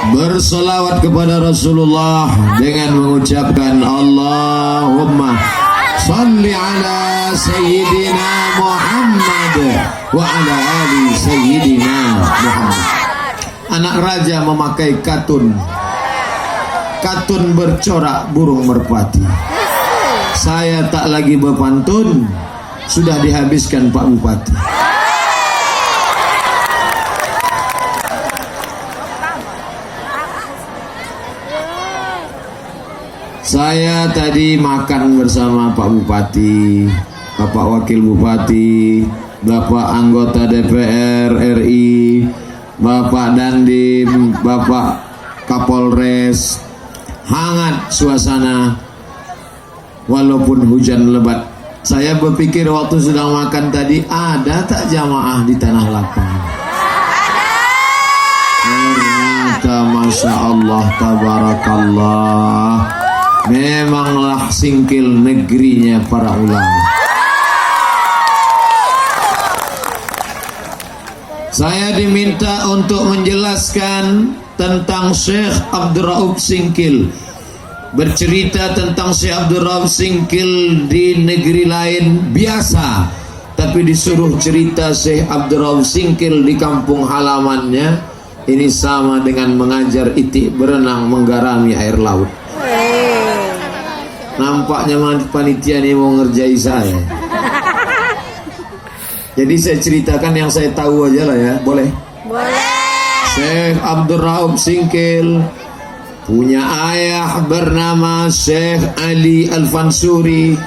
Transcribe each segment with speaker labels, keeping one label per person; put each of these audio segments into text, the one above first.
Speaker 1: bersolawat kepada Rasulullah dengan mengucapkan Allahumma salli ala Sayyidina Muhammad wa ala ali Sayyidina Muhammad. Anak raja memakai katun bercorak burung merpati. Saya tak lagi berpantun, sudah dihabiskan Pak Bupati. Saya tadi makan bersama Pak Bupati, Bapak Wakil Bupati, Bapak Anggota DPR RI, Bapak Dandim, Bapak Kapolres. Hangat suasana walaupun hujan lebat. Saya berpikir waktu sedang makan tadi, ada tak jamaah di tanah lapang? Ternyata Masya Allah, Tabarakallah, memanglah Singkil negerinya para ulama. Saya diminta untuk menjelaskan tentang Syekh Abdul Rauf Singkil, bercerita tentang Syekh Abdul Rauf Singkil di negeri lain biasa, tapi disuruh cerita Syekh Abdul Rauf Singkil di kampung halamannya, ini sama dengan mengajar itik berenang menggarami air laut. Nampaknya panitia ini mau ngerjai saya. Jadi saya ceritakan yang saya tahu aja lah ya, boleh? Boleh. Syekh Abdul Rauf Singkil punya ayah bernama Syekh Ali Al-Fansuri,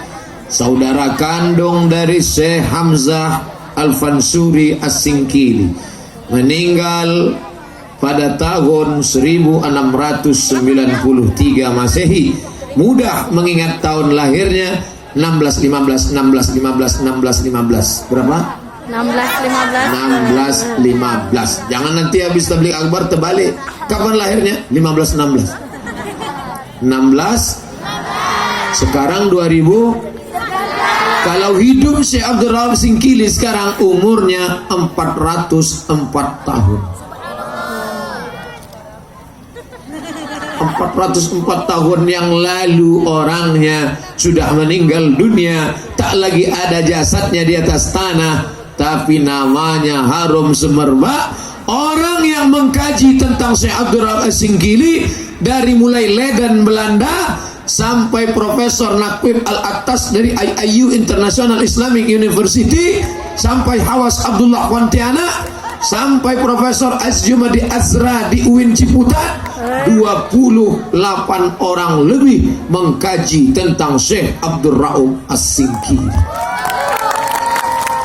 Speaker 1: saudara kandung dari Syekh Hamzah Al-Fansuri As-Singkili, meninggal pada tahun 1693 Masehi. Mudah mengingat tahun lahirnya 1615. Berapa? 1615. Jangan nanti habis tabligh akbar terbalik. Kapan lahirnya? 1516. Sekarang 2000. Kalau hidup Syekh Abdul Rauf Singkili sekarang umurnya 404 tahun. 404 tahun yang lalu orangnya sudah meninggal dunia, tak lagi ada jasadnya di atas tanah, tapi namanya harum semerbak. Orang yang mengkaji tentang Syekh Abdul Rauf Singkili dari mulai Leiden Belanda sampai Profesor Naqib Al-Attas dari IIU International Islamic University, sampai Hawas Abdullah Pontianak, sampai Profesor Azjumadi Azra di UIN Ciputat, 28 orang lebih mengkaji tentang Syekh Abdul Rauf As-Singkili.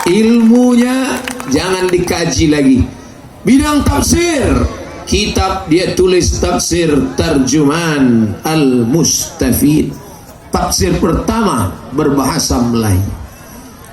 Speaker 1: Ilmunya jangan dikaji lagi. Bidang tafsir, kitab dia tulis tafsir Tarjuman Al-Mustafid, tafsir pertama berbahasa Melayu.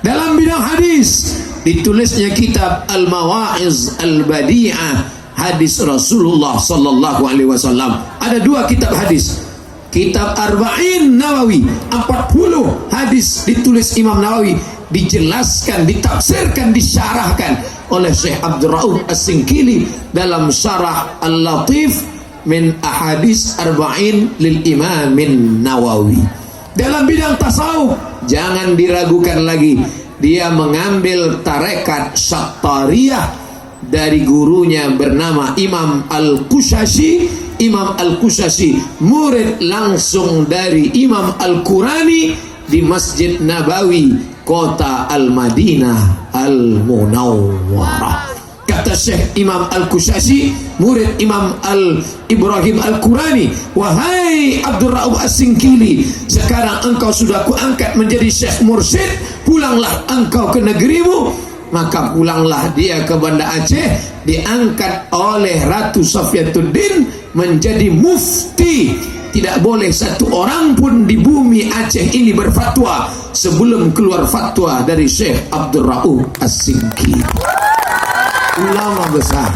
Speaker 1: Dalam bidang hadis ditulisnya kitab Al-Mawa'iz Al-Badi'ah, hadis Rasulullah Sallallahu Alaihi Wasallam. Ada dua kitab hadis, kitab Arba'in Nawawi, 40 hadis ditulis Imam Nawawi, dijelaskan, ditafsirkan, disyarahkan oleh Syekh Abdul Rauf As-Singkili dalam syarah Al-Latif min Ahadis Arba'in lil Imamin Nawawi. Dalam bidang tasawuf jangan diragukan lagi, dia mengambil tarekat Syattariyah dari gurunya bernama Imam Al-Qushashi. Imam Al-Qushashi murid langsung dari Imam Al-Qurani di Masjid Nabawi, kota Al-Madinah Al-Munawwarah. Kata Syekh Imam Al-Qushashi, murid Imam Al-Ibrahim Al-Qurani, wahai Abdul Rauf As-Singkili, sekarang engkau sudah kuangkat menjadi Syekh Mursyid, pulanglah engkau ke negerimu. Maka pulanglah dia ke Banda Aceh, diangkat oleh Ratu Safiyatuddin menjadi mufti. Tidak boleh satu orang pun di bumi Aceh ini berfatwa sebelum keluar fatwa dari Syekh Abdul Rauf As-Singkili, ulama besar.